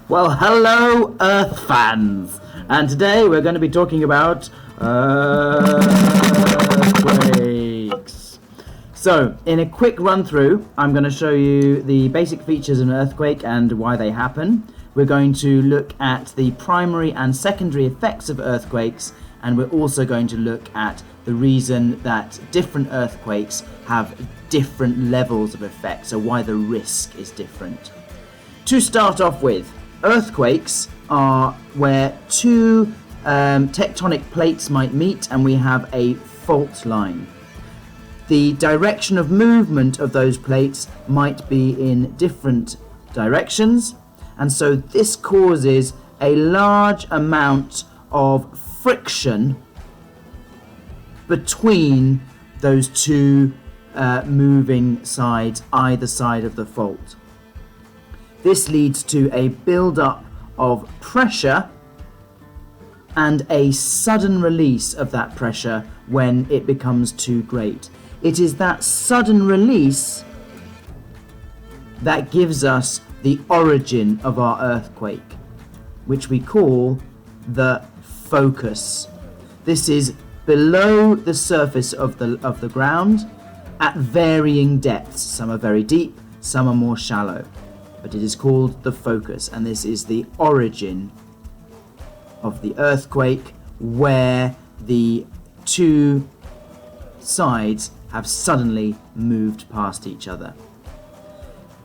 Well, hello, Earth fans! And today we're going to be talking about earthquakes. So, in a quick run through, I'm going to show you the basic features of an earthquake and why they happen. We're going to look at the primary and secondary effects of earthquakes, and we're also going to look at the reason that different earthquakes have different levels of effect, so why the risk is different. To start off with, earthquakes are where two tectonic plates might meet and we have a fault line. The direction of movement of those plates might be in different directions, and so this causes a large amount of friction between those two moving sides either side of the fault. This leads to a build-up of pressure and a sudden release of that pressure when it becomes too great. It is that sudden release that gives us the origin of our earthquake, which we call the focus. This is below the surface of the ground at varying depths. Some are very deep, some are more shallow. But it is called the focus, and this is the origin of the earthquake, where the two sides have suddenly moved past each other.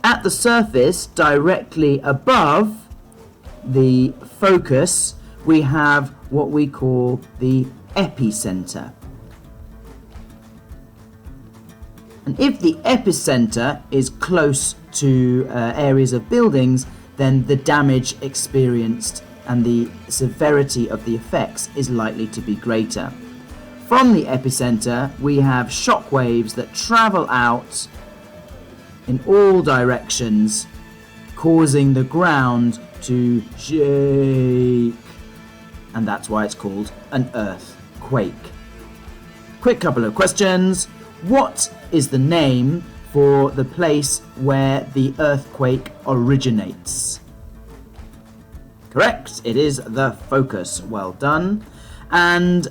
At the surface, directly above the focus, we have what we call the epicenter. And if the epicenter is close to areas of buildings, then the damage experienced and the severity of the effects is likely to be greater. From the epicenter, we have shock waves that travel out in all directions, causing the ground to shake. And that's why it's called an earthquake. Quick couple of questions. What is the name for the place where the earthquake originates? Correct, it is the focus. Well done. And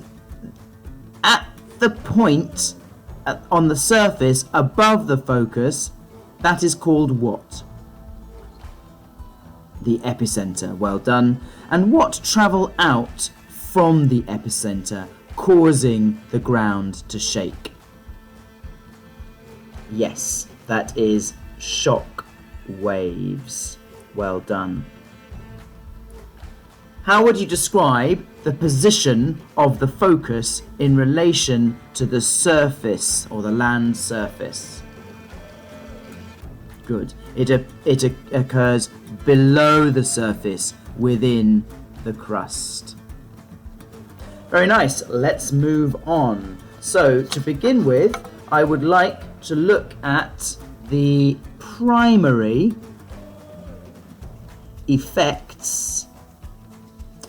at the point on the surface above the focus, that is called what? The epicenter. Well done. And what travel out from the epicenter, causing the ground to shake? Yes, that is shock waves. Well done. How would you describe the position of the focus in relation to the surface or the land surface? Good. It occurs below the surface, within the crust. Very nice. Let's move on. So, to begin with, I would like to look at the primary effects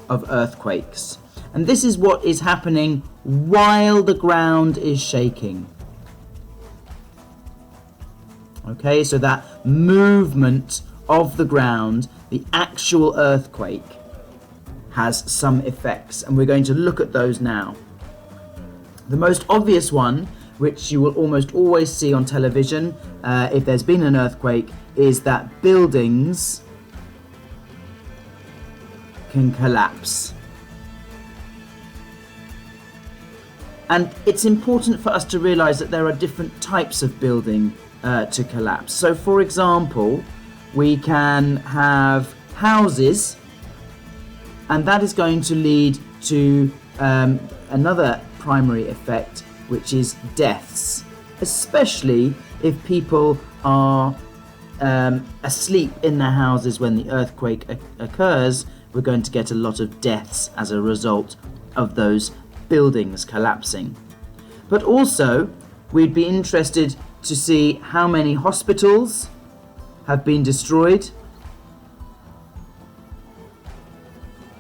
of earthquakes. And this is what is happening while the ground is shaking. Okay, so that movement of the ground, the actual earthquake, has some effects, and we're going to look at those now. The most obvious one, which you will almost always see on television if there's been an earthquake, is that buildings can collapse. And it's important for us to realize that there are different types of building to collapse. So for example, we can have houses, and that is going to lead to another primary effect, which is deaths, especially if people are asleep in their houses when the earthquake occurs. We're going to get a lot of deaths as a result of those buildings collapsing. But also, we'd be interested to see how many hospitals have been destroyed,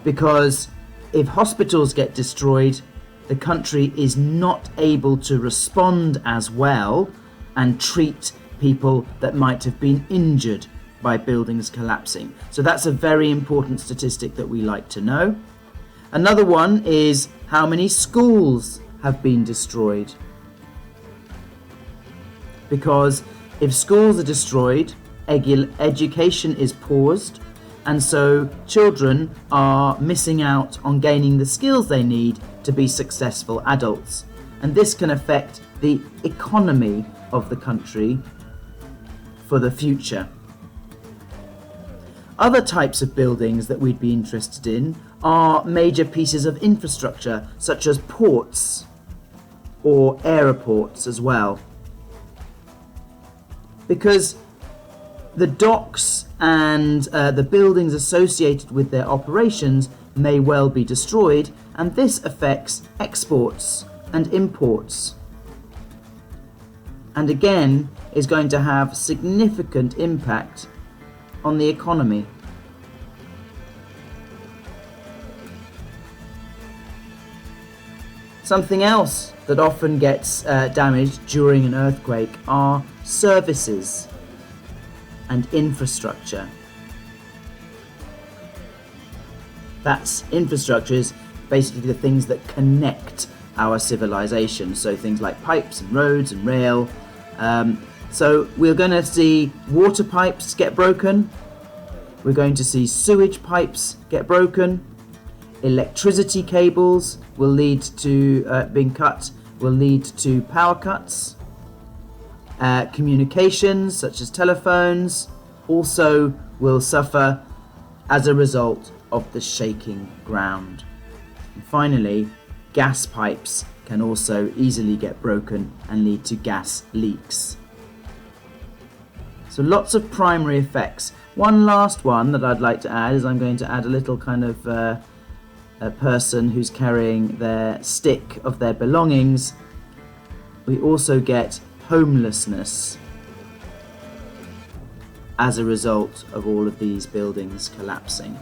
because if hospitals get destroyed, the country is not able to respond as well and treat people that might have been injured by buildings collapsing. So that's a very important statistic that we like to know. Another one is how many schools have been destroyed. Because if schools are destroyed, education is paused, and so children are missing out on gaining the skills they need to be successful adults. And this can affect the economy of the country for the future. Other types of buildings that we'd be interested in are major pieces of infrastructure, such as ports or aeroports as well. Because the docks and the buildings associated with their operations may well be destroyed, and this affects exports and imports. And again, is going to have significant impact on the economy. Something else that often gets damaged during an earthquake are services and infrastructure. That's infrastructure is basically the things that connect our civilization, so things like pipes and roads and rail. So we're going to see water pipes get broken, we're going to see sewage pipes get broken, electricity cables will lead to being cut, will lead to power cuts. Communications such as telephones also will suffer as a result of the shaking ground. And finally, gas pipes can also easily get broken and lead to gas leaks. So lots of primary effects. One last one that I'd like to add is I'm going to add a little kind of a person who's carrying their stick of their belongings. We also get homelessness as a result of all of these buildings collapsing.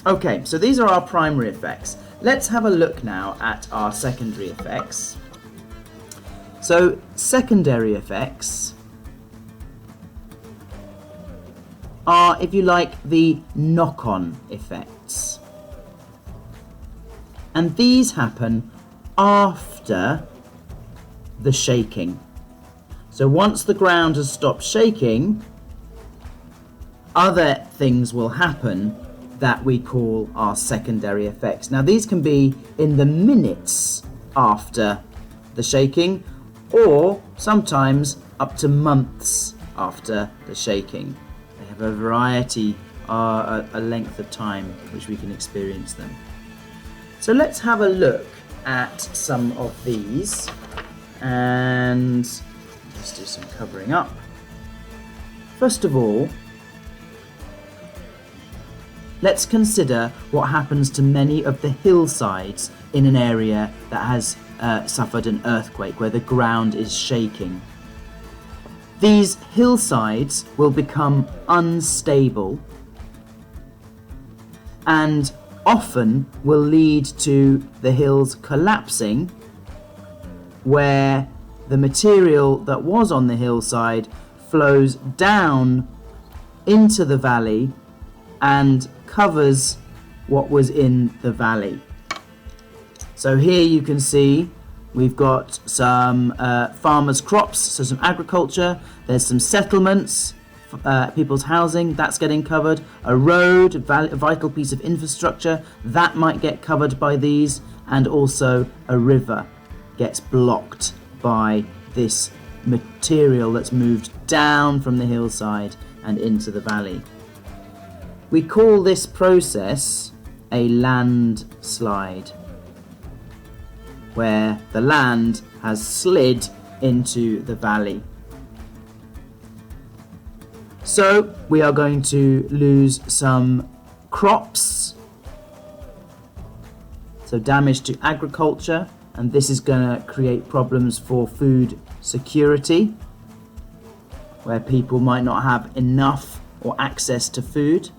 Okay, so these are our primary effects. Let's have a look now at our secondary effects. So, secondary effects are, if you like, the knock-on effects. And these happen after the shaking. So once the ground has stopped shaking, other things will happen that we call our secondary effects. Now these can be in the minutes after the shaking, or sometimes up to months after the shaking. They have a variety, a length of time which we can experience them. So let's have a look at some of these, and let's do some covering up. First of all, let's consider what happens to many of the hillsides in an area that has suffered an earthquake, where the ground is shaking. These hillsides will become unstable and often will lead to the hills collapsing, where the material that was on the hillside flows down into the valley and covers what was in the valley. So here you can see we've got some farmers' crops, so some agriculture, there's some settlements, people's housing, that's getting covered, a road, a vital piece of infrastructure, that might get covered by these, and also a river gets blocked by this material that's moved down from the hillside and into the valley. We call this process a landslide, where the land has slid into the valley. So we are going to lose some crops, so damage to agriculture, and this is going to create problems for food security, where people might not have enough or access to food.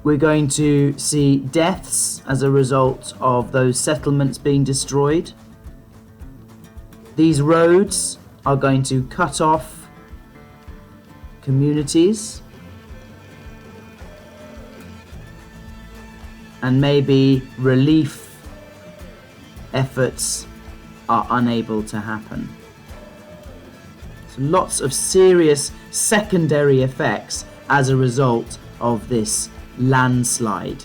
We're going to see deaths as a result of those settlements being destroyed. These roads are going to cut off communities, and maybe relief efforts are unable to happen. So lots of serious secondary effects as a result of this landslide.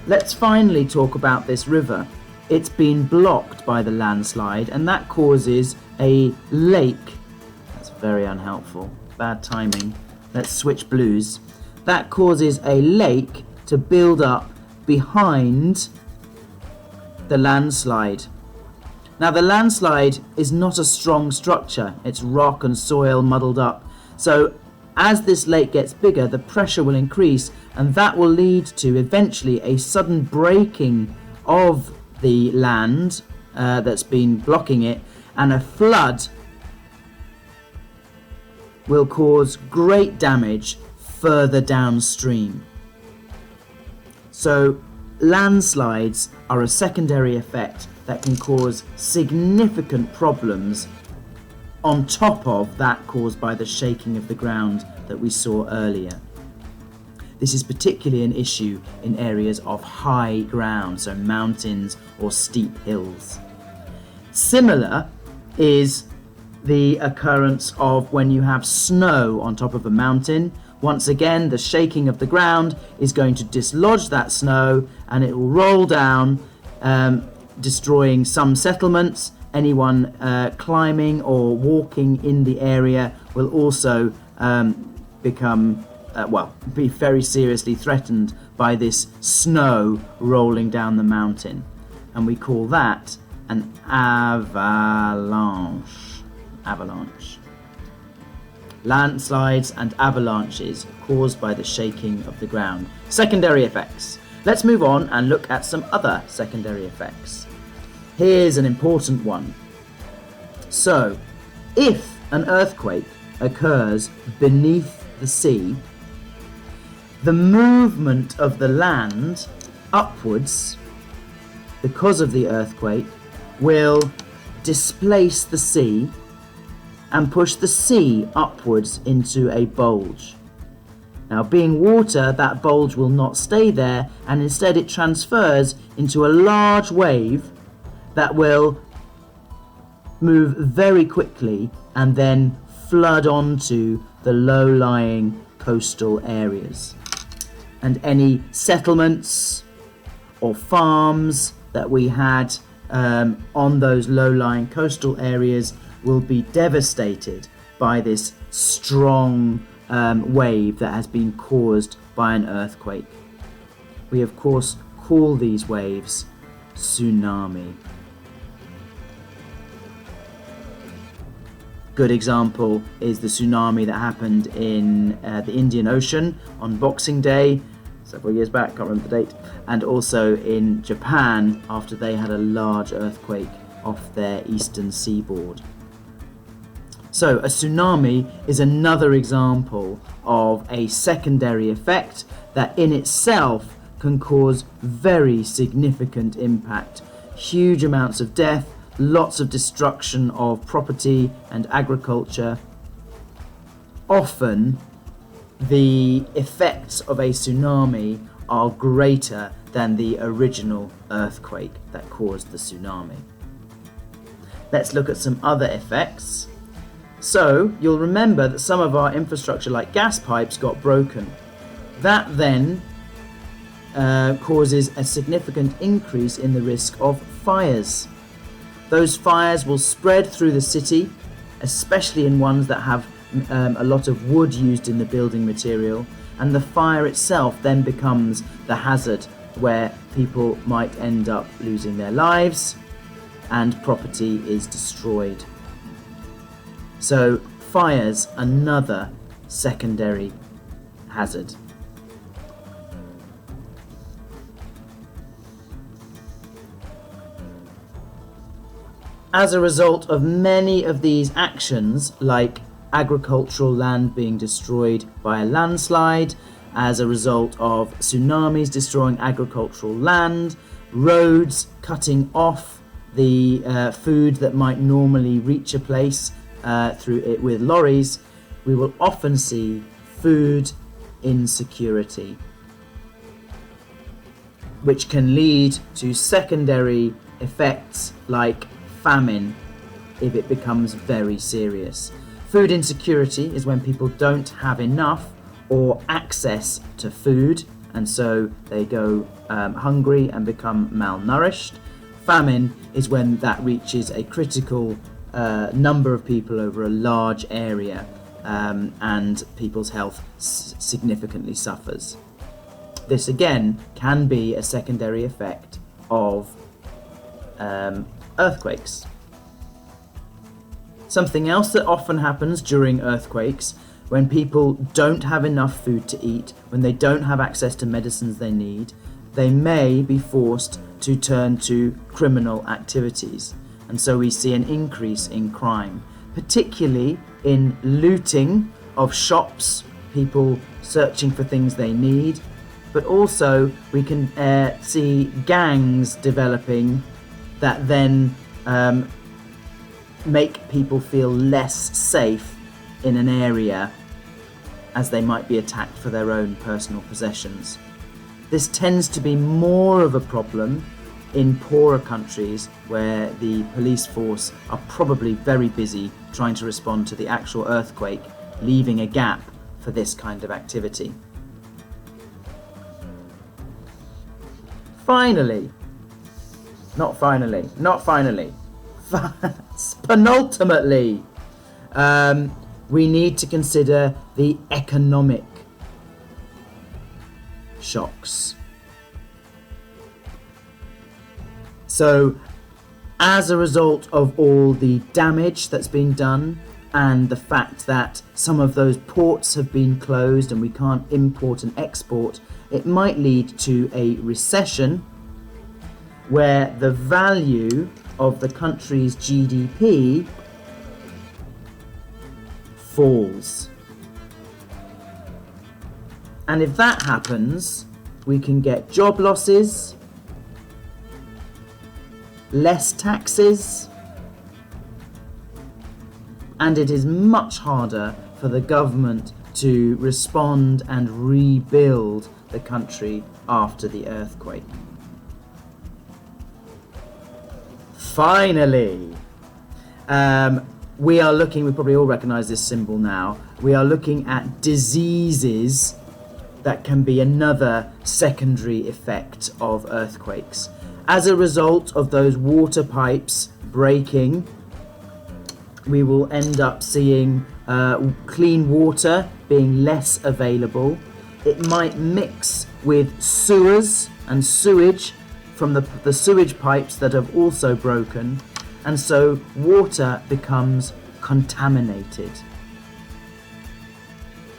Let's finally talk about this river. It's been blocked by the landslide, and that causes a lake. That's very unhelpful. Bad timing. Let's switch blues. That causes a lake to build up behind the landslide. Now, the landslide is not a strong structure. It's rock and soil muddled up. So as this lake gets bigger, the pressure will increase, and that will lead to eventually a sudden breaking of the land that's been blocking it, and a flood will cause great damage further downstream. So landslides are a secondary effect that can cause significant problems on top of that caused by the shaking of the ground that we saw earlier. This is particularly an issue in areas of high ground, so mountains or steep hills. Similar is the occurrence of when you have snow on top of a mountain. Once again, the shaking of the ground is going to dislodge that snow, and it will roll down, destroying some settlements. Anyone climbing or walking in the area will also be very seriously threatened by this snow rolling down the mountain. And we call that an avalanche. Landslides and avalanches caused by the shaking of the ground. Secondary effects. Let's move on and look at some other secondary effects. Here's an important one. So, if an earthquake occurs beneath the sea, the movement of the land upwards, because of the earthquake, will displace the sea and push the sea upwards into a bulge. Now, being water, that bulge will not stay there, and instead it transfers into a large wave that will move very quickly and then flood onto the low-lying coastal areas. And any settlements or farms that we had on those low-lying coastal areas will be devastated by this strong wave that has been caused by an earthquake. We, of course, call these waves tsunami. Good example is the tsunami that happened in the Indian Ocean on Boxing Day several years back, can't remember the date, and also in Japan after they had a large earthquake off their eastern seaboard. So a tsunami is another example of a secondary effect that in itself can cause very significant impact, huge amounts of death, lots of destruction of property and agriculture. Often the effects of a tsunami are greater than the original earthquake that caused the tsunami. Let's look at some other effects. So you'll remember that some of our infrastructure like gas pipes got broken. That then causes a significant increase in the risk of fires. Those fires will spread through the city, especially in ones that have a lot of wood used in the building material, and the fire itself then becomes the hazard where people might end up losing their lives and property is destroyed. So fires, another secondary hazard. As a result of many of these actions, like agricultural land being destroyed by a landslide, as a result of tsunamis destroying agricultural land, roads cutting off the food that might normally reach a place through it with lorries, we will often see food insecurity, which can lead to secondary effects like famine if it becomes very serious. Food insecurity is when people don't have enough or access to food, and so they go hungry and become malnourished. Famine is when that reaches a critical number of people over a large area, and people's health significantly suffers. This again can be a secondary effect of earthquakes. Something else that often happens during earthquakes, when people don't have enough food to eat, when they don't have access to medicines they need, they may be forced to turn to criminal activities. And so we see an increase in crime, particularly in looting of shops, people searching for things they need, but also we can see gangs developing that then make people feel less safe in an area, as they might be attacked for their own personal possessions. This tends to be more of a problem in poorer countries where the police force are probably very busy trying to respond to the actual earthquake, leaving a gap for this kind of activity. Penultimately, we need to consider the economic shocks. So, as a result of all the damage that's been done and the fact that some of those ports have been closed and we can't import and export, it might lead to a recession where the value of the country's GDP falls. And if that happens, we can get job losses, less taxes, and it is much harder for the government to respond and rebuild the country after the earthquake. Finally, we are looking, we probably all recognize this symbol now, we are looking at diseases that can be another secondary effect of earthquakes. As a result of those water pipes breaking, we will end up seeing clean water being less available. It might mix with sewers and sewage from the sewage pipes that have also broken, and so water becomes contaminated.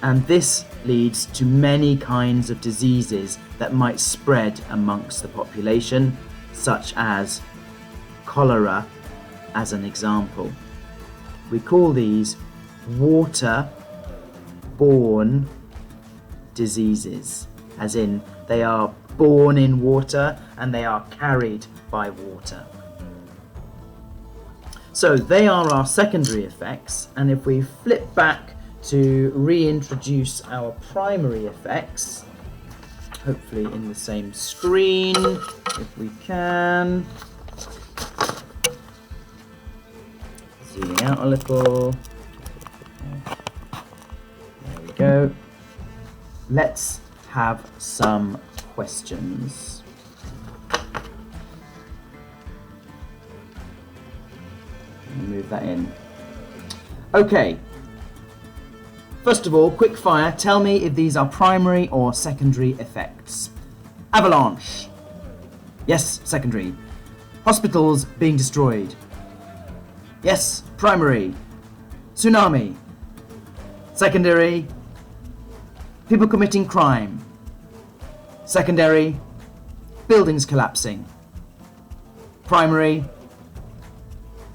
And this leads to many kinds of diseases that might spread amongst the population, such as cholera, as an example. We call these water-borne diseases, as in they are born in water and they are carried by water. So they are our secondary effects, and if we flip back to reintroduce our primary effects, hopefully in the same screen if we can. Zooming out a little. There we go. Let's have some questions. Move that in. Okay. First of all, quick fire. Tell me if these are primary or secondary effects. Avalanche. Yes, secondary. Hospitals being destroyed. Yes, primary. Tsunami. Secondary. People committing crime. Secondary. Buildings collapsing. Primary.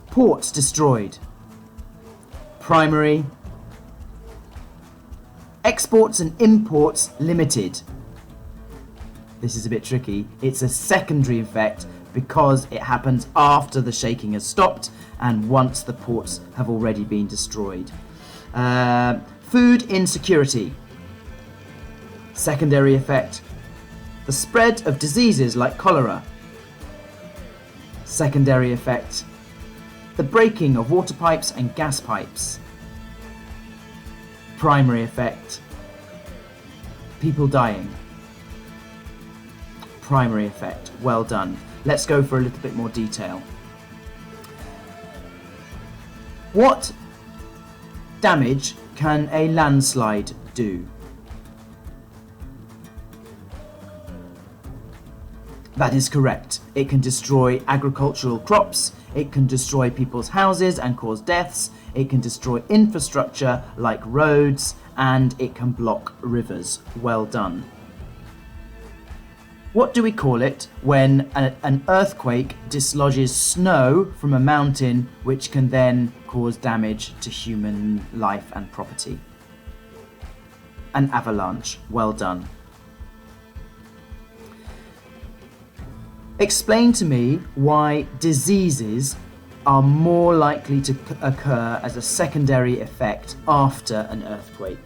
Ports destroyed. Primary. Exports and imports limited. This is a bit tricky. It's a secondary effect because it happens after the shaking has stopped and once the ports have already been destroyed. Food insecurity. Secondary effect, the spread of diseases like cholera. Secondary effect, the breaking of water pipes and gas pipes. Primary effect, people dying. Primary effect, well done. Let's go for a little bit more detail. What damage can a landslide do? That is correct. It can destroy agricultural crops, it can destroy people's houses and cause deaths, it can destroy infrastructure like roads, and it can block rivers. Well done. What do we call it when an earthquake dislodges snow from a mountain, which can then cause damage to human life and property? An avalanche. Well done. Explain to me why diseases are more likely to occur as a secondary effect after an earthquake.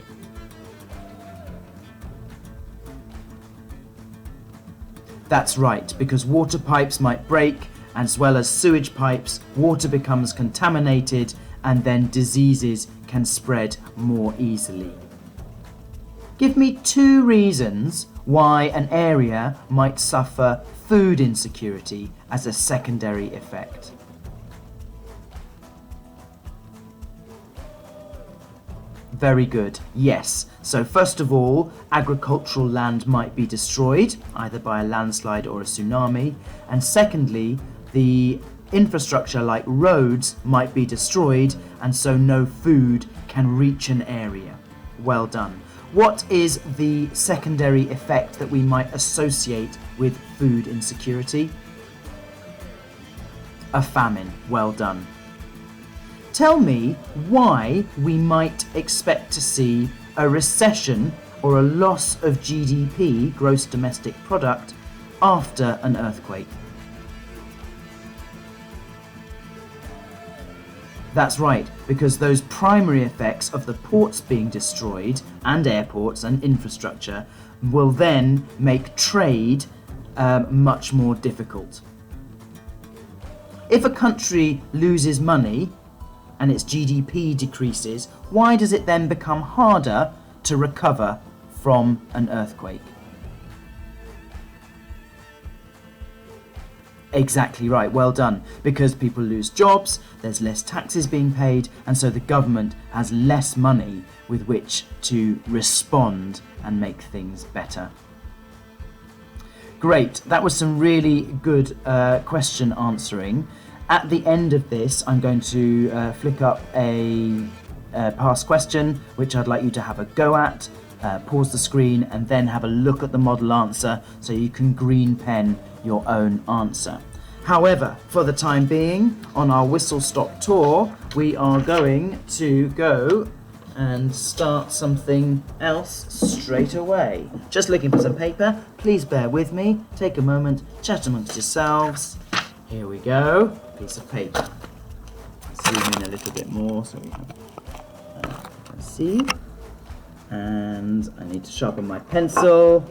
That's right, because water pipes might break, as well as sewage pipes, water becomes contaminated, and then diseases can spread more easily. Give me 2 reasons why an area might suffer food insecurity as a secondary effect. Very good, yes. So first of all, agricultural land might be destroyed, either by a landslide or a tsunami. And secondly, the infrastructure like roads might be destroyed, and so no food can reach an area. Well done. What is the secondary effect that we might associate with food insecurity? A famine. Well done. Tell me why we might expect to see a recession or a loss of GDP, gross domestic product, after an earthquake. That's right, because those primary effects of the ports being destroyed and airports and infrastructure will then make trade much more difficult. If a country loses money and its GDP decreases, why does it then become harder to recover from an earthquake? Exactly right, well done. Because people lose jobs, there's less taxes being paid, and so the government has less money with which to respond and make things better. Great, that was some really good question answering. At the end of this, I'm going to flick up a past question, which I'd like you to have a go at, pause the screen, and then have a look at the model answer so you can green pen your own answer. However, for the time being, on our whistle-stop tour, we are going to go and start something else straight away. Just looking for some paper. Please bear with me. Take a moment, chat amongst yourselves. Here we go. Piece of paper. Zoom in a little bit more so we can see. And I need to sharpen my pencil.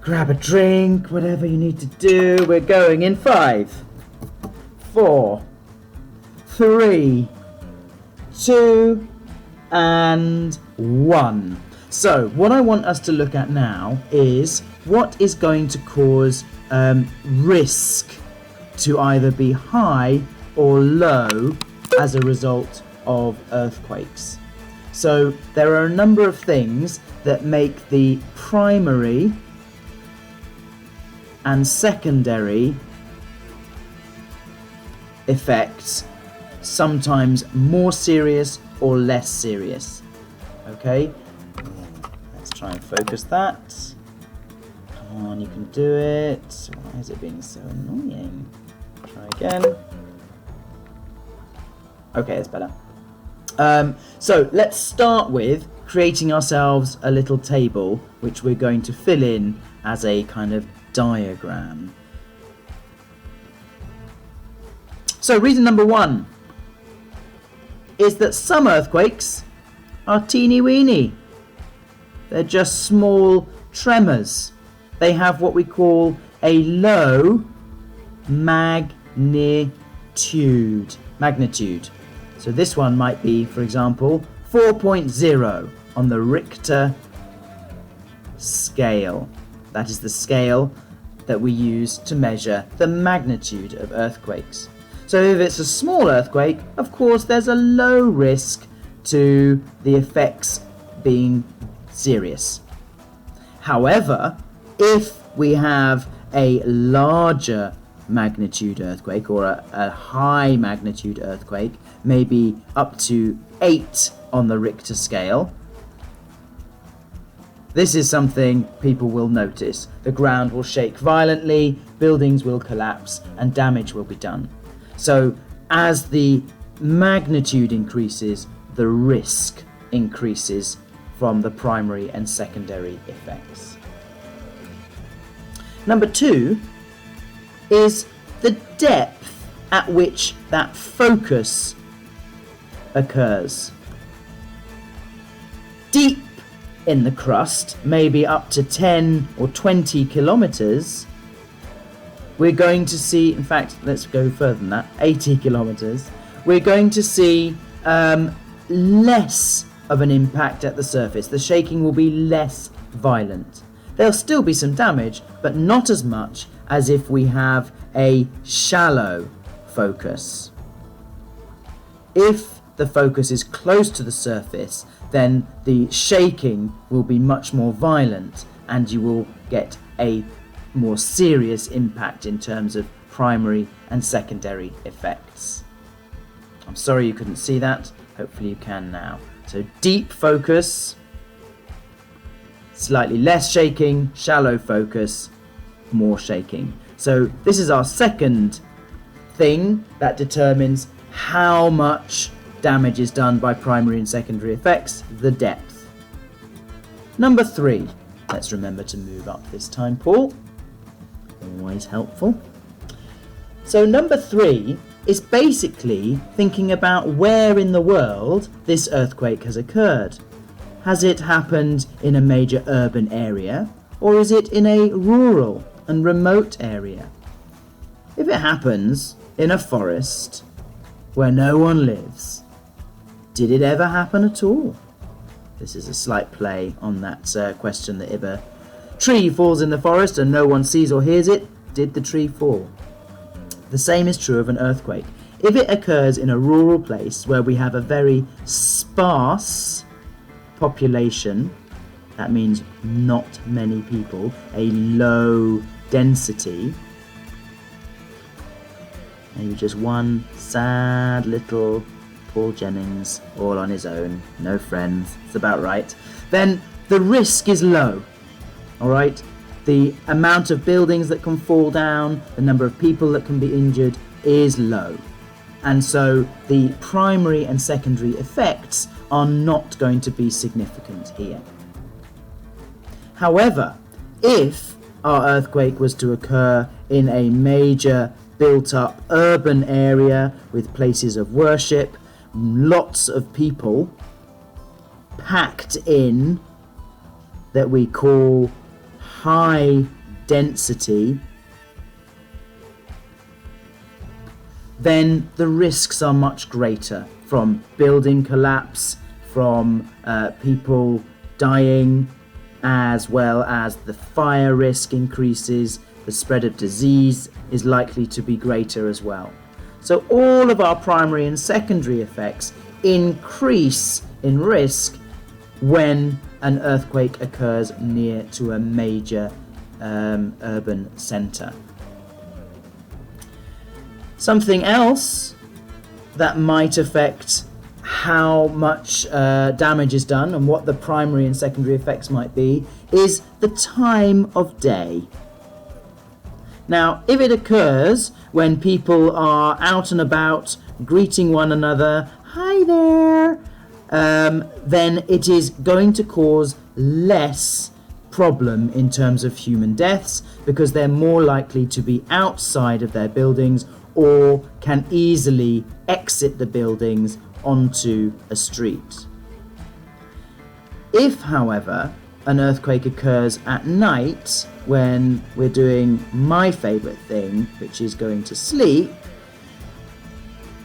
Grab a drink, whatever you need to do. We're going in 5, 4, 3, 2, and 1. So what I want us to look at now is what is going to cause risk to either be high or low as a result of earthquakes. So there are a number of things that make the primary and secondary effects sometimes more serious or less serious. Okay, let's try and focus that. Come on, you can do it. Why is it being so annoying? Try again. Okay, it's better. So let's start with creating ourselves a little table which we're going to fill in as a kind of diagram. So reason number 1 is that some earthquakes are teeny weeny. They're just small tremors. They have what we call a low magnitude. So this one might be, for example, 4.0 on the Richter scale. That is the scale that we use to measure the magnitude of earthquakes. So if it's a small earthquake, of course there's a low risk to the effects being serious. However, if we have a larger magnitude earthquake or a high magnitude earthquake, maybe up to 8 on the Richter scale, this is something people will notice. The ground will shake violently, buildings will collapse, and damage will be done. So as the magnitude increases, the risk increases from the primary and secondary effects. Number 2 is the depth at which that focus occurs. Deep in the crust, maybe up to 10 or 20 kilometers, we're going to see, in fact, let's go further than that, 80 kilometers, we're going to see less of an impact at the surface. The shaking will be less violent. There'll still be some damage, but not as much as if we have a shallow focus. If the focus is close to the surface, then the shaking will be much more violent and you will get a more serious impact in terms of primary and secondary effects. I'm sorry you couldn't see that. Hopefully you can now. So deep focus, slightly less shaking, shallow focus, more shaking. So this is our second thing that determines how much damage is done by primary and secondary effects, the depth. Number 3, let's remember to move up this time, Paul. Always helpful. So number 3 is basically thinking about where in the world this earthquake has occurred. Has it happened in a major urban area, or is it in a rural and remote area? If it happens in a forest where no one lives, did it ever happen at all? This is a slight play on that question that if a tree falls in the forest and no one sees or hears it, did the tree fall? The same is true of an earthquake. If it occurs in a rural place where we have a very sparse population, that means not many people, a low density, maybe just one sad little Paul Jennings all on his own, no friends, it's about right, then the risk is low. Alright, the amount of buildings that can fall down, the number of people that can be injured is low. And so the primary and secondary effects are not going to be significant here. However, if our earthquake was to occur in a major built-up urban area with places of worship, lots of people packed in, that we call high density, then the risks are much greater from building collapse, from people dying, as well as the fire risk increases, the spread of disease is likely to be greater as well. So all of our primary and secondary effects increase in risk when an earthquake occurs near to a major urban centre. Something else that might affect how much damage is done and what the primary and secondary effects might be is the time of day. Now, if it occurs when people are out and about greeting one another, "Hi there," then it is going to cause less problem in terms of human deaths because they're more likely to be outside of their buildings or can easily exit the buildings onto a street. If, however, an earthquake occurs at night when we're doing my favourite thing, which is going to sleep,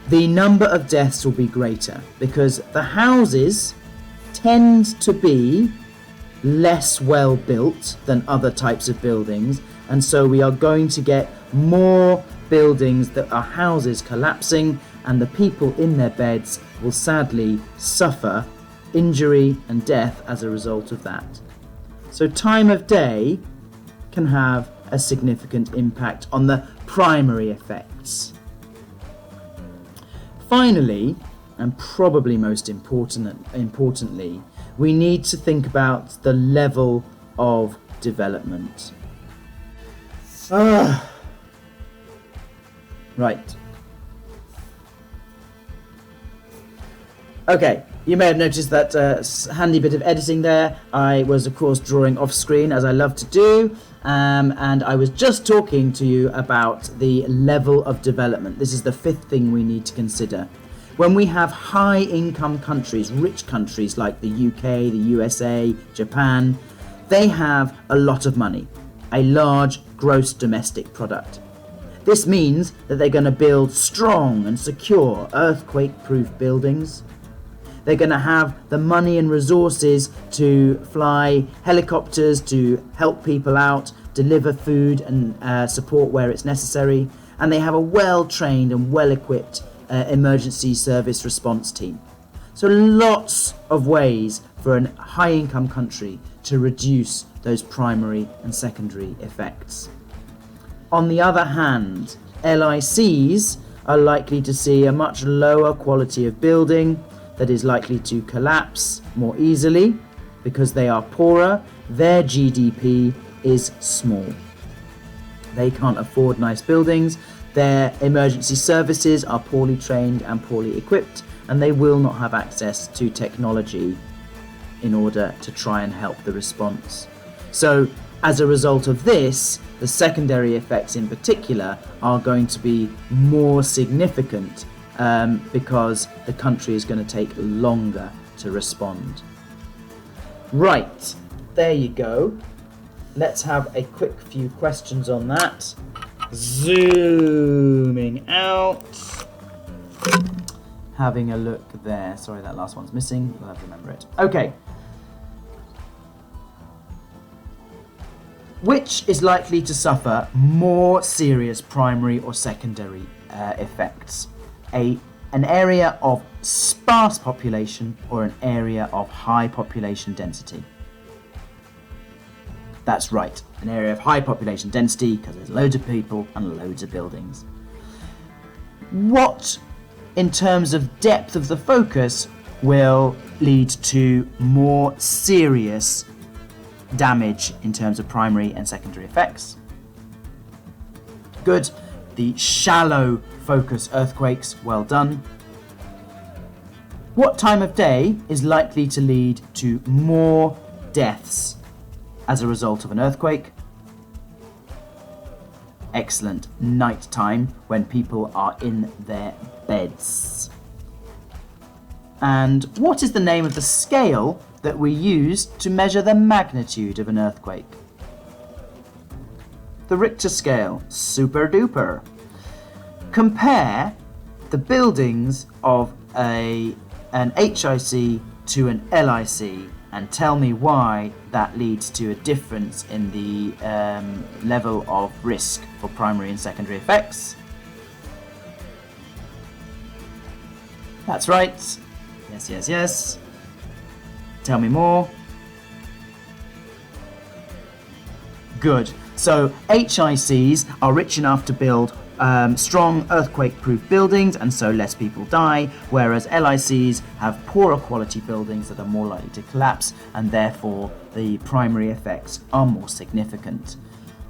the number of deaths will be greater because the houses tend to be less well built than other types of buildings, and so we are going to get more buildings that are houses collapsing, and the people in their beds will sadly suffer injury and death as a result of that. So time of day can have a significant impact on the primary effects. Finally, and probably most importantly, we need to think about the level of development. Right. Okay, you may have noticed that handy bit of editing there. I was, of course, drawing off screen, as I love to do, and I was just talking to you about the level of development. This is the fifth thing we need to consider. When we have high-income countries, rich countries like the UK, the USA, Japan, they have a lot of money, a large gross domestic product. This means that they're going to build strong and secure earthquake-proof buildings. They're going to have the money and resources to fly helicopters to help people out, deliver food and support where it's necessary, and they have a well-trained and well-equipped emergency service response team. So lots of ways for a high-income country to reduce those primary and secondary effects. On the other hand, LICs are likely to see a much lower quality of building that is likely to collapse more easily because they are poorer, their GDP is small. They can't afford nice buildings, their emergency services are poorly trained and poorly equipped, and they will not have access to technology in order to try and help the response. So as a result of this, the secondary effects in particular are going to be more significant because the country is going to take longer to respond. Right, there you go. Let's have a quick few questions on that. Zooming out. Having a look there. Sorry, that last one's missing. We'll have to remember it. Okay. Which is likely to suffer more serious primary or secondary effects? An area of sparse population or an area of high population density? That's right, an area of high population density because there's loads of people and loads of buildings. What, in terms of depth of the focus, will lead to more serious damage in terms of primary and secondary effects? Good. The shallow focus earthquakes, well done. What time of day is likely to lead to more deaths as a result of an earthquake? Excellent. Night time, when people are in their beds. And what is the name of the scale that we use to measure the magnitude of an earthquake? The Richter scale. Super duper. Compare the buildings of an HIC to an LIC and tell me why that leads to a difference in the level of risk for primary and secondary effects. That's right. Yes, yes, yes. Tell me more. Good. So HICs are rich enough to build strong earthquake-proof buildings, and so less people die, whereas LICs have poorer quality buildings that are more likely to collapse, and therefore the primary effects are more significant.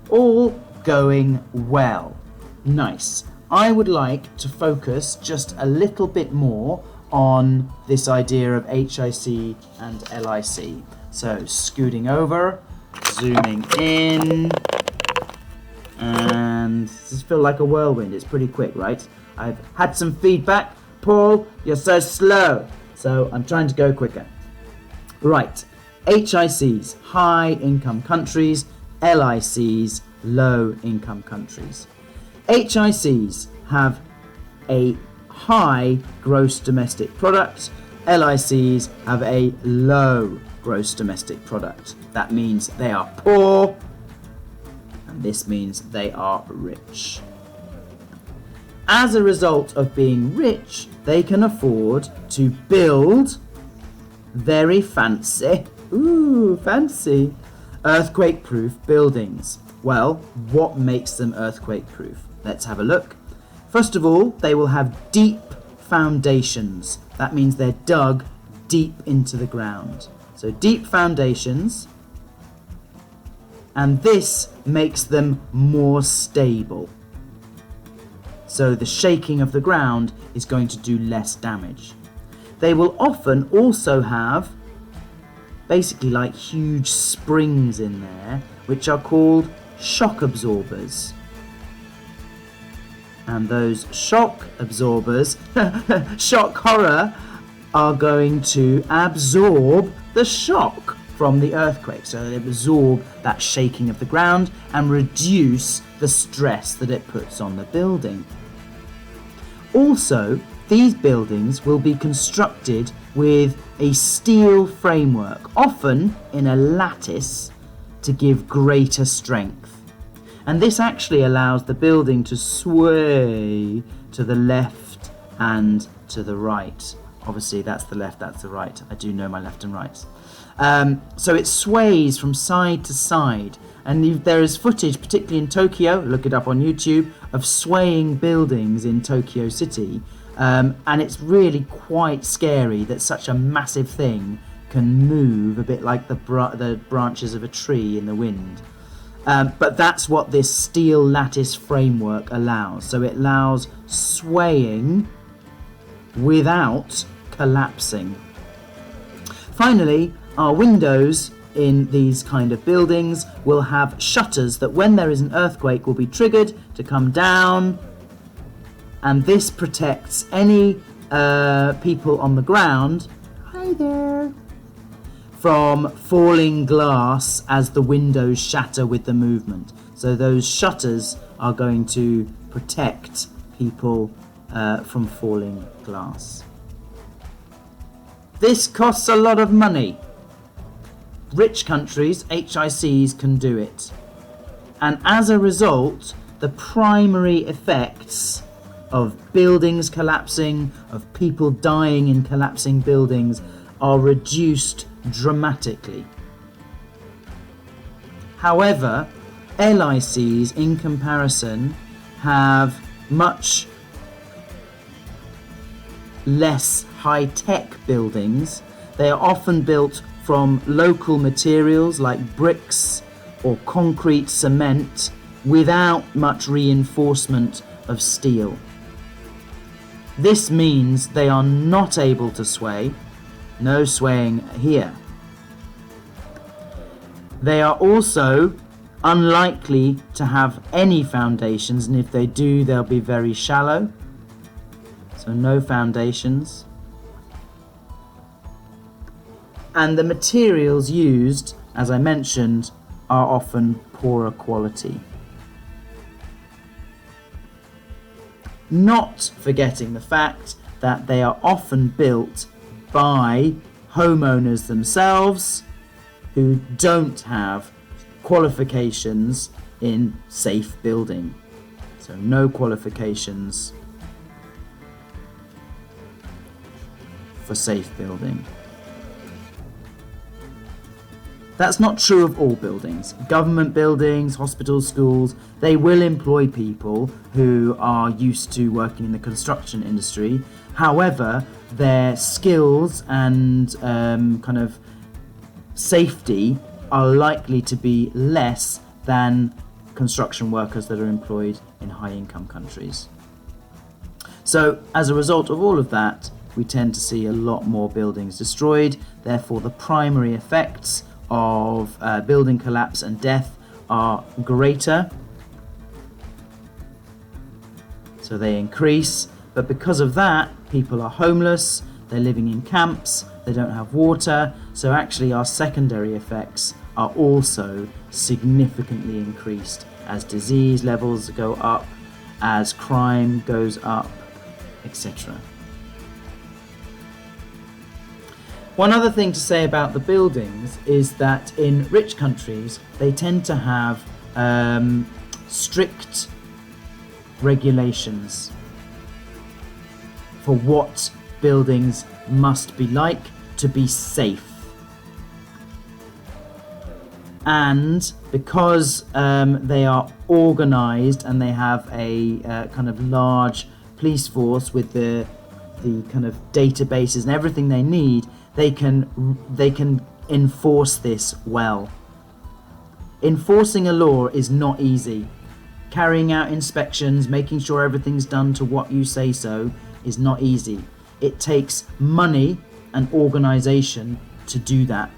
All going well. Nice. I would like to focus just a little bit more on this idea of HIC and LIC. So scooting over, zooming in, and this feels like a whirlwind. It's pretty quick, right? I've had some feedback. Paul, you're so slow. So I'm trying to go quicker. Right. HICs, high income countries, LICs, low income countries. HICs have a high gross domestic product, LICs have a low gross domestic product. That means they are poor, and this means they are rich. As a result of being rich, they can afford to build very fancy, earthquake-proof buildings. Well, what makes them earthquake-proof? Let's have a look. First of all, they will have deep foundations. That means they're dug deep into the ground. So deep foundations, and this makes them more stable. So the shaking of the ground is going to do less damage. They will often also have basically like huge springs in there, which are called shock absorbers. And those shock absorbers, shock horror, are going to absorb the shock from the earthquake. So they absorb that shaking of the ground and reduce the stress that it puts on the building. Also, these buildings will be constructed with a steel framework, often in a lattice, to give greater strength. And this actually allows the building to sway to the left and to the right. Obviously, that's the left, that's the right. I do know my left and right. So it sways from side to side. And there is footage, particularly in Tokyo, look it up on YouTube, of swaying buildings in Tokyo City. And it's really quite scary that such a massive thing can move a bit like the branches of a tree in the wind. But that's what this steel lattice framework allows. So it allows swaying without collapsing. Finally, our windows in these kind of buildings will have shutters that when there is an earthquake will be triggered to come down, and this protects any people on the ground, hi there, from falling glass as the windows shatter with the movement. So those shutters are going to protect people from falling glass. This costs a lot of money. Rich countries, HICs, can do it. And as a result, the primary effects of buildings collapsing, of people dying in collapsing buildings, are reduced dramatically. However, LICs, in comparison, have much less high-tech buildings. They are often built from local materials like bricks or concrete cement without much reinforcement of steel. This means they are not able to sway. No swaying here. They are also unlikely to have any foundations, and if they do, they'll be very shallow. So no foundations. And the materials used, as I mentioned, are often poorer quality. Not forgetting the fact that they are often built by homeowners themselves who don't have qualifications in safe building. So no qualifications for safe building. That's not true of all buildings. Government buildings, hospitals, schools, they will employ people who are used to working in the construction industry. However, their skills and kind of safety are likely to be less than construction workers that are employed in high-income countries. So, as a result of all of that, we tend to see a lot more buildings destroyed. Therefore, the primary effects of building collapse and death are greater. So they increase, but because of that, people are homeless, they're living in camps, they don't have water, So actually our secondary effects are also significantly increased as disease levels go up, as crime goes up, etc. One other thing to say about the buildings is that in rich countries they tend to have strict regulations for what buildings must be like to be safe. And because they are organised and they have a kind of large police force with the kind of databases and everything they need, they can enforce this well. Enforcing a law is not easy. Carrying out inspections, making sure everything's done to what you say so is not easy. It takes money and organisation to do that.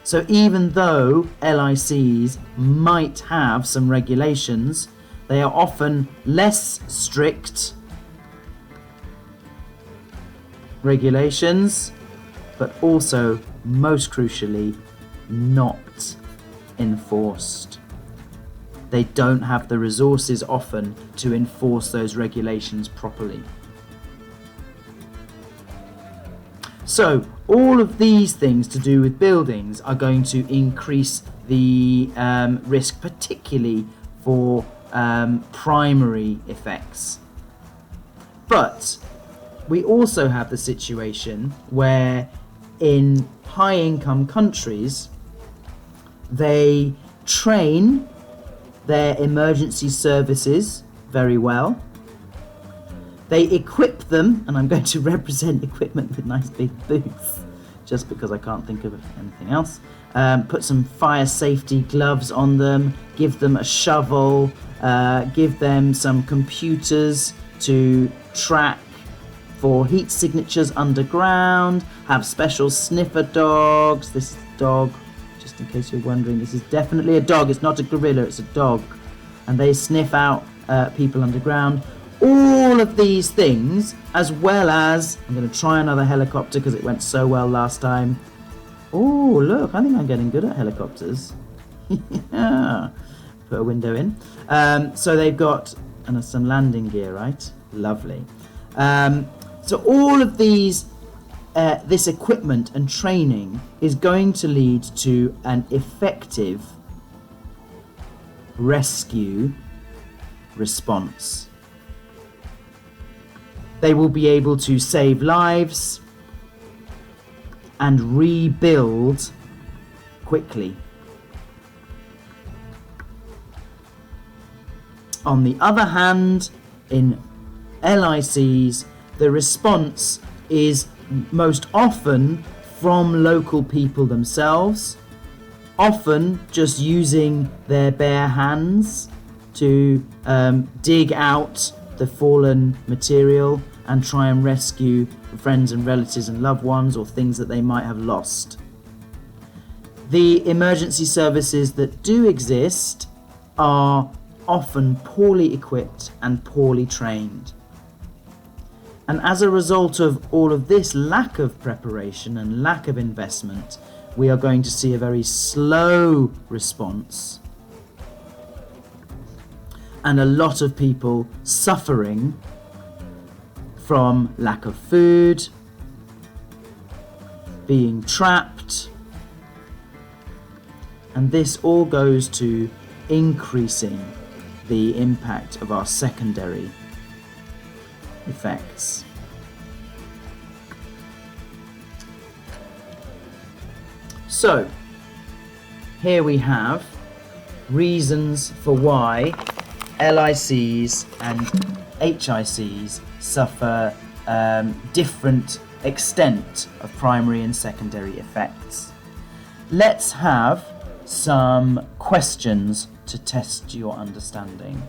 So even though LICs might have some regulations, they are often less strict regulations, but also, most crucially, not enforced. They don't have the resources often to enforce those regulations properly. So all of these things to do with buildings are going to increase the risk, particularly for primary effects. But we also have the situation where in high-income countries, they train their emergency services very well. They equip them, and I'm going to represent equipment with nice big boots, just because I can't think of anything else. Put some fire safety gloves on them, give them a shovel, give them some computers to track for heat signatures underground, have special sniffer dogs. This is a dog, just in case you're wondering, this is definitely a dog, it's not a gorilla, it's a dog. And they sniff out people underground. All of these things, as well as, I'm going to try another helicopter because it went so well last time. Oh, look, I think I'm getting good at helicopters. Yeah. Put a window in. So they've got some landing gear, right? Lovely. So all of these, this equipment and training is going to lead to an effective rescue response. They will be able to save lives and rebuild quickly. On the other hand, in LICs, the response is most often from local people themselves, often just using their bare hands to dig out the fallen material and try and rescue friends and relatives and loved ones or things that they might have lost. The emergency services that do exist are often poorly equipped and poorly trained. And as a result of all of this lack of preparation and lack of investment, we are going to see a very slow response and a lot of people suffering from lack of food, being trapped, and this all goes to increasing the impact of our secondary effects. So, here we have reasons for why LICs and HICs suffer different extent of primary and secondary effects. Let's have some questions to test your understanding.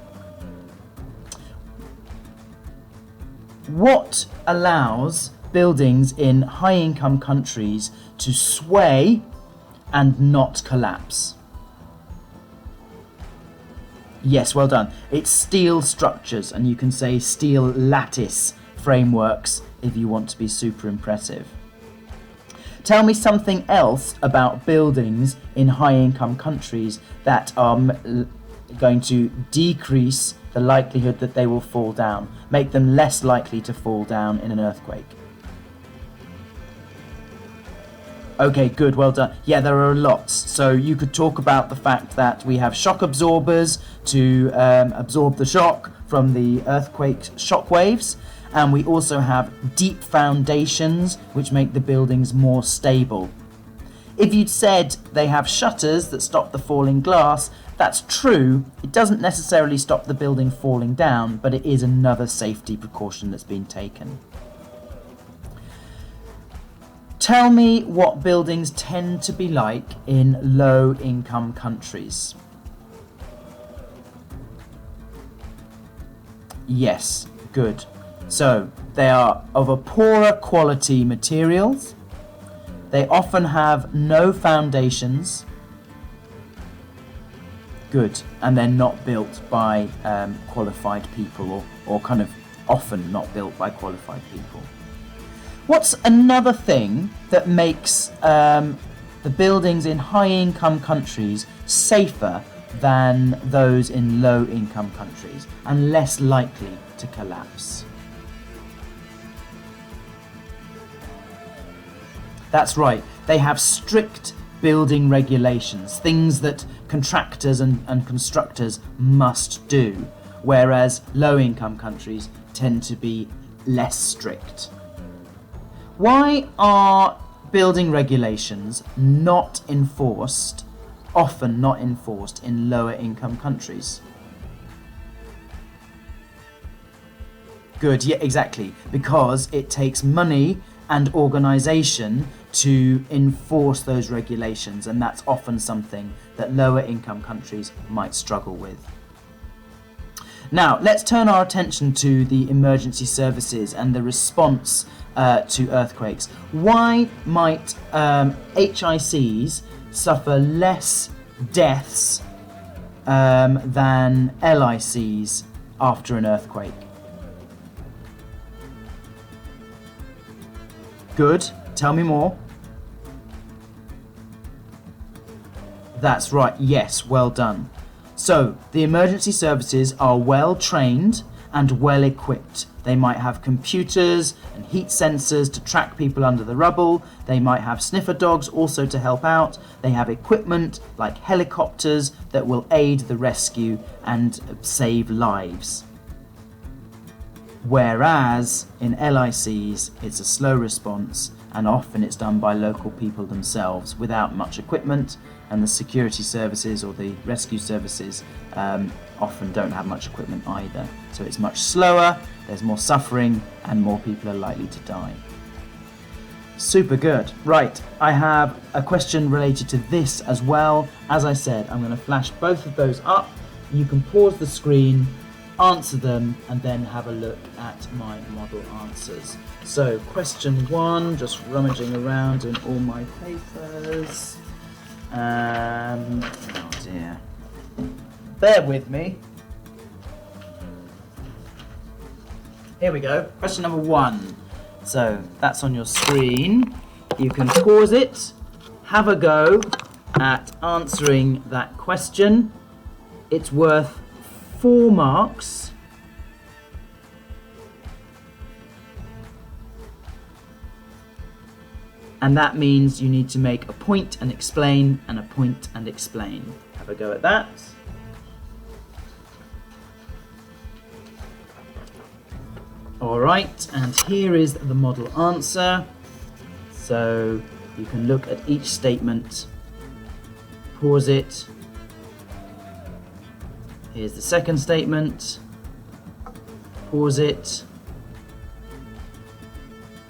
What allows buildings in high-income countries to sway and not collapse? Yes, well done. It's steel structures, and you can say steel lattice frameworks if you want to be super impressive. Tell me something else about buildings in high-income countries that are going to decrease the likelihood that they will fall down, make them less likely to fall down in an earthquake. Okay, good, well done. Yeah, there are lots. So you could talk about the fact that we have shock absorbers to absorb the shock from the earthquake shock waves. And we also have deep foundations, which make the buildings more stable. If you'd said they have shutters that stop the falling glass, that's true. It doesn't necessarily stop the building falling down, but it is another safety precaution that's been taken. Tell me what buildings tend to be like in low-income countries. Yes, good. So, they are of a poorer quality materials. They often have no foundations. Good. And they're not built by qualified people, or kind of often not built by qualified people. What's another thing that makes the buildings in high-income countries safer than those in low-income countries and less likely to collapse? That's right, they have strict building regulations, things that contractors and constructors must do, whereas low-income countries tend to be less strict. Why are building regulations not enforced, often not enforced, in lower-income countries? Good, yeah, exactly, because it takes money and organisation to enforce those regulations, and that's often something that lower income countries might struggle with. Now, let's turn our attention to the emergency services and the response to earthquakes. Why might HICs suffer less deaths than LICs after an earthquake? Good. Tell me more. That's right. Yes, well done. So, the emergency services are well trained and well equipped. They might have computers and heat sensors to track people under the rubble. They might have sniffer dogs also to help out. They have equipment like helicopters that will aid the rescue and save lives. Whereas in LICs, it's a slow response, and often it's done by local people themselves without much equipment, and the security services or the rescue services often don't have much equipment either. So it's much slower, there's more suffering, and more people are likely to die. Super good. Right, I have a question related to this as well. As I said, I'm going to flash both of those up. You can pause the screen, answer them, and then have a look at my model answers. So question 1, just rummaging around in all my papers. Oh dear. Bear with me. Here we go. Question number 1. So that's on your screen. You can pause it, have a go at answering that question. It's worth 4 marks. And that means you need to make a point and explain, and a point and explain. Have a go at that. All right, and here is the model answer. So you can look at each statement, pause it. Here's the second statement, pause it.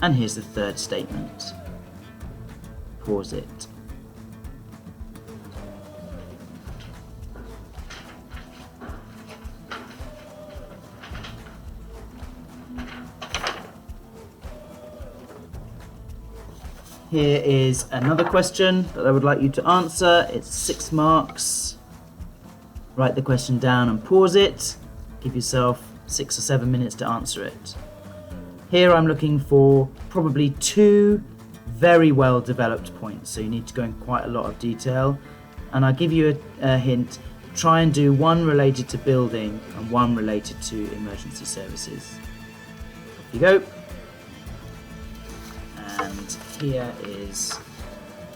And here's the third statement. Pause it. Here is another question that I would like you to answer. It's 6 marks. Write the question down and pause it. Give yourself 6 or 7 minutes to answer it. Here I'm looking for probably 2 very well developed points, so you need to go in quite a lot of detail. And I'll give you a hint. Try and do one related to building and one related to emergency services. Off you go. And here is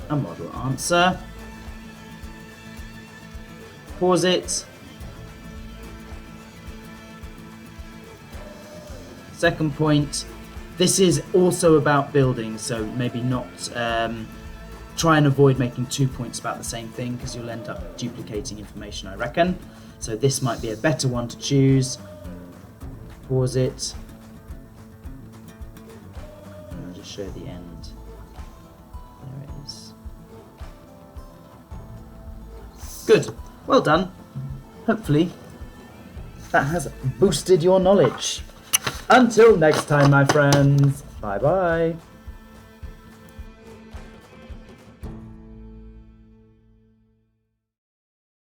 a model answer. Pause it. Second point, this is also about building, so maybe not try and avoid making 2 points about the same thing because you'll end up duplicating information, I reckon. So this might be a better one to choose. Pause it. And I'll just show the end. There it is. Good. Well done. Hopefully that has boosted your knowledge. Until next time, my friends. Bye bye.